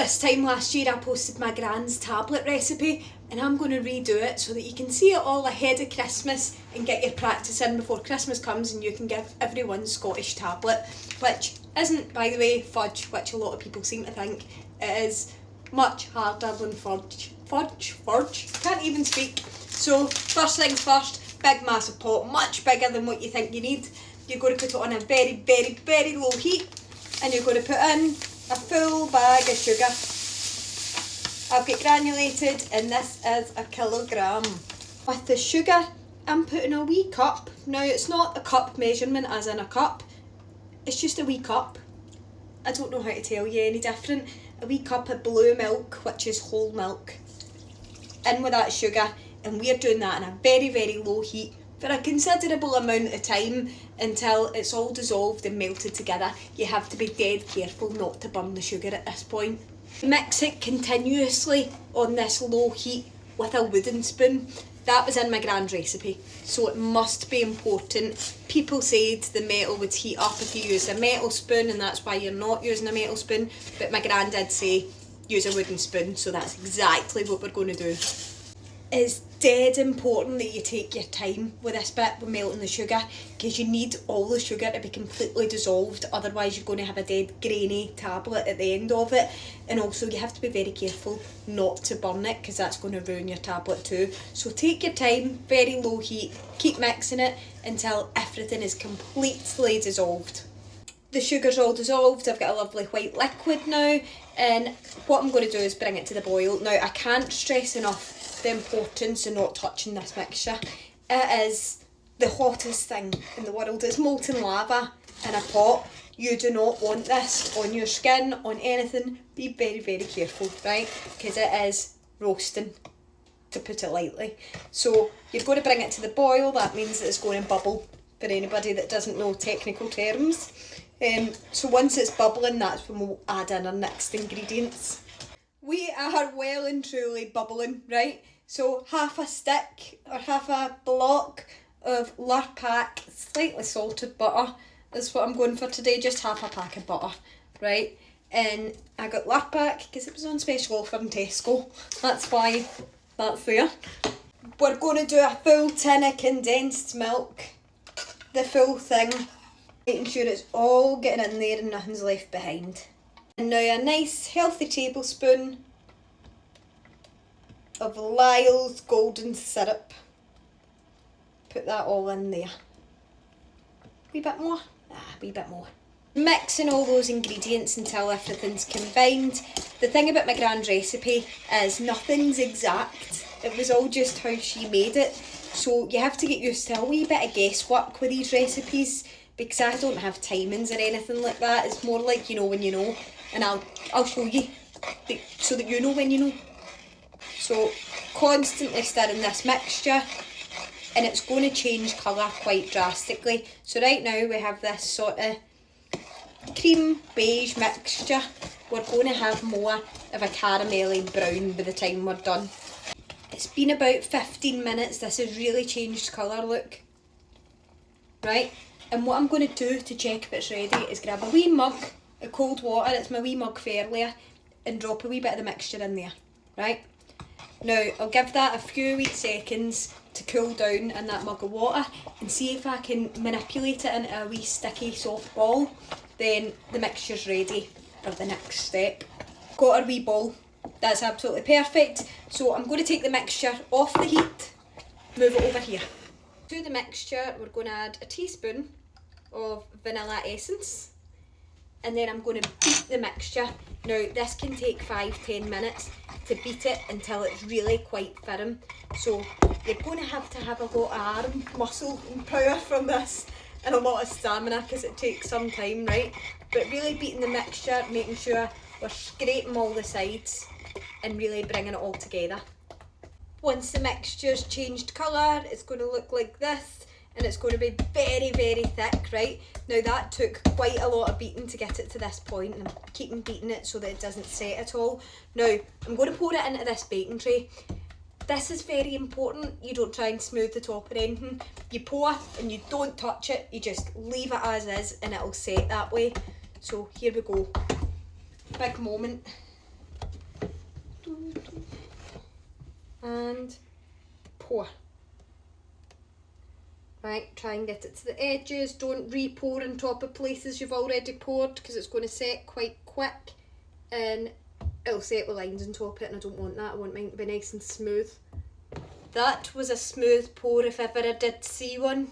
This time last year I posted my Gran's tablet recipe, and I'm going to redo it so that you can see it all ahead of Christmas and get your practice in before Christmas comes, and you can give everyone Scottish tablet, which isn't, by the way, fudge, which a lot of people seem to think. It is much harder than fudge. Can't even speak. So first things first, big massive pot, much bigger than what you think you need. You're going to put it on a very, very, very low heat, and you're going to put in a full bag of sugar. I've got granulated, and this is 1 kilogram. With the sugar, I'm putting a wee cup. Now, it's not a cup measurement as in a cup, it's just a wee cup. I don't know how to tell you any different. A wee cup of blue milk, which is whole milk, in with that sugar, and we're doing that in a very, very low heat for a considerable amount of time until it's all dissolved and melted together. You have to be dead careful not to burn the sugar at this point. Mix it continuously on this low heat with a wooden spoon. That was in my Gran's recipe, so it must be important. People said the metal would heat up if you use a metal spoon, and that's why you're not using a metal spoon, but my Gran did say use a wooden spoon, so that's exactly what we're going to do. It's dead important that you take your time with this bit, with melting the sugar, because you need all the sugar to be completely dissolved, otherwise you're going to have a dead grainy tablet at the end of it. And also you have to be very careful not to burn it, because that's going to ruin your tablet too. So take your time, very low heat, keep mixing it until everything is completely dissolved. The sugar's all dissolved, I've got a lovely white liquid now, and what I'm going to do is bring it to the boil. Now, I can't stress enough the importance of not touching this mixture. It is the hottest thing in the world. It's molten lava in a pot. You do not want this on your skin, on anything. Be very, very careful, right? Because it is roasting, to put it lightly. So you're going to bring it to the boil. That means that it's going to bubble, for anybody that doesn't know technical terms. So once it's bubbling, that's when we'll add in our next ingredients. We are well and truly bubbling, right? So half a stick or half a block of Lurpak slightly salted butter is what I'm going for today, just half a pack of butter, right? And I got Lurpak because it was on special offer in Tesco. That's why that's there. We're going to do a full tin of condensed milk, the full thing, making sure it's all getting in there and nothing's left behind. And now a nice healthy tablespoon of Lyle's golden syrup. Put that all in there. Wee bit more? Wee bit more. Mixing all those ingredients until everything's combined. The thing about my Gran's recipe is nothing's exact. It was all just how she made it. So you have to get used to a wee bit of guesswork with these recipes, because I don't have timings or anything like that. It's more like, you know when you know. And I'll show you so that you know when you know. So constantly stirring this mixture, and it's going to change colour quite drastically. So right now we have this sort of cream beige mixture. We're going to have more of a caramelly brown by the time we're done. It's been about 15 minutes. This has really changed colour, look. Right, and what I'm going to do to check if it's ready is grab a wee mug of cold water, it's my wee mug for earlier, and drop a wee bit of the mixture in there, right? Now, I'll give that a few wee seconds to cool down in that mug of water and see if I can manipulate it into a wee sticky soft ball. Then the mixture's ready for the next step. Got our wee ball, that's absolutely perfect. So I'm going to take the mixture off the heat, move it over here. To the mixture, we're going to add a teaspoon of vanilla essence, and then I'm going to beat the mixture. Now this can take 5-10 minutes to beat it until it's really quite firm. So you're going to have a lot of arm muscle and power from this, and a lot of stamina, because it takes some time, right? But really beating the mixture, making sure we're scraping all the sides and really bringing it all together. Once the mixture's changed colour, it's going to look like this, and it's going to be very, very thick, right? Now that took quite a lot of beating to get it to this point, and I'm keeping beating it so that it doesn't set at all. Now, I'm going to pour it into this baking tray. This is very important. You don't try and smooth the top or anything. You pour and you don't touch it, you just leave it as is and it'll set that way. So here we go. Big moment. And pour. Right, try and get it to the edges. Don't re-pour on top of places you've already poured because it's going to set quite quick and it'll set with lines on top of it, and I don't want that. I want mine to be nice and smooth. That was a smooth pour if ever I did see one.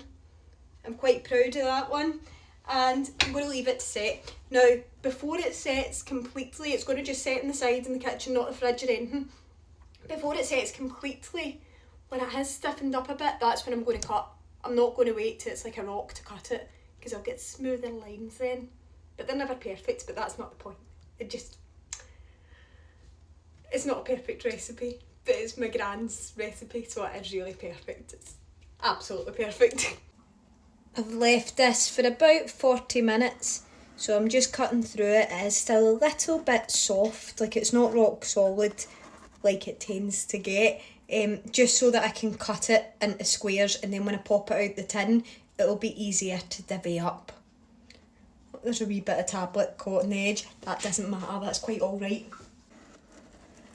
I'm quite proud of that one. And I'm going to leave it to set. Now, before it sets completely, it's going to just set in the side in the kitchen, not the fridge or anything. Before it sets completely, when it has stiffened up a bit, that's when I'm going to cut. I'm not going to wait till it's like a rock to cut it, because I'll get smoother lines then. But they're never perfect, but that's not the point. It's not a perfect recipe, but it's my gran's recipe, so it is really perfect. It's absolutely perfect. I've left this for about 40 minutes, so I'm just cutting through it. It is still a little bit soft, like it's not rock solid like it tends to get, just so that I can cut it into squares, and then when I pop it out the tin, it'll be easier to divvy up. There's a wee bit of tablet caught on the edge. That doesn't matter, that's quite alright.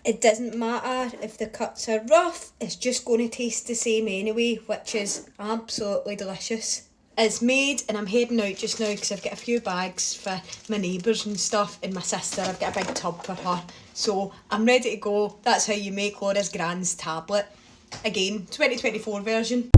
It doesn't matter if the cuts are rough, it's just going to taste the same anyway, which is absolutely delicious. It's made, and I'm heading out just now because I've got a few bags for my neighbours and stuff, and my sister, I've got a big tub for her. So I'm ready to go. That's how you make Laura's Gran's tablet. Again, 2024 version.